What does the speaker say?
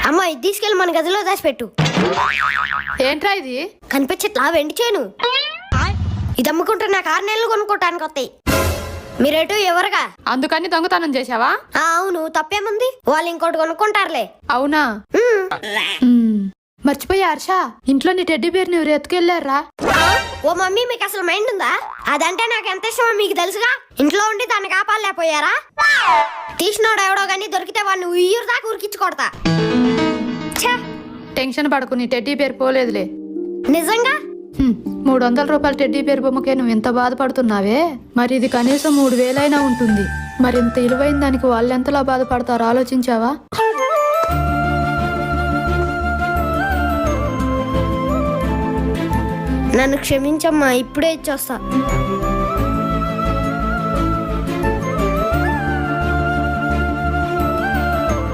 అమ్మ ఇది తీసుకెళ్ళి మన గదిలో దాచిపెట్టు. ఏంట్రా ఇది? కనిపించట్లా వెండి చేను. ఇది అమ్ముకుంటే నాకు 6 నెలలు కొనుక్కోటానికి వస్తాయి. మీరేటు ఎవరుగా? అందుకని దొంగతనం చేశావా? అవును, తప్పేముంది, వాళ్ళు ఇంకోటి కొనుక్కుంటారులే. అవునా? మర్చిపోయా హర్ష, ఇంట్లో నీ టెడ్డీ బేర్ని ఎవరు ఎత్తుకెళ్లారా? ఓ మమ్మీ, మీకు అసలు మైండ్ ఉందా? అదంటే నాకు ఎంత ఇష్టమో మీకు తెలుసుగా. ఇంట్లో ఉండి దాన్ని కాపాడలేకపోయారా? తీసినోడు ఎవడో గానీ దొరికితే వాడిని ఉయ్యూరు దాకా ఉరికించి కొడతా. టెన్షన్ పడకు, నీ టెడ్డీ బేర్ పోలేదులే. నిజంగా? 300 రూపాయల టెడ్డీ బేర్ బొమ్మకే నువ్వు ఎంత బాధపడుతున్నావే? మరి ఇది కనీసం 3000 అయినా ఉంటుంది. మరి ఇంత విలువైన దానికి వాళ్ళు ఎంతలా బాధపడతారో ఆలోచించావా? నన్ను క్షమించమ్మా, ఇప్పుడే ఇచ్చొస్తా.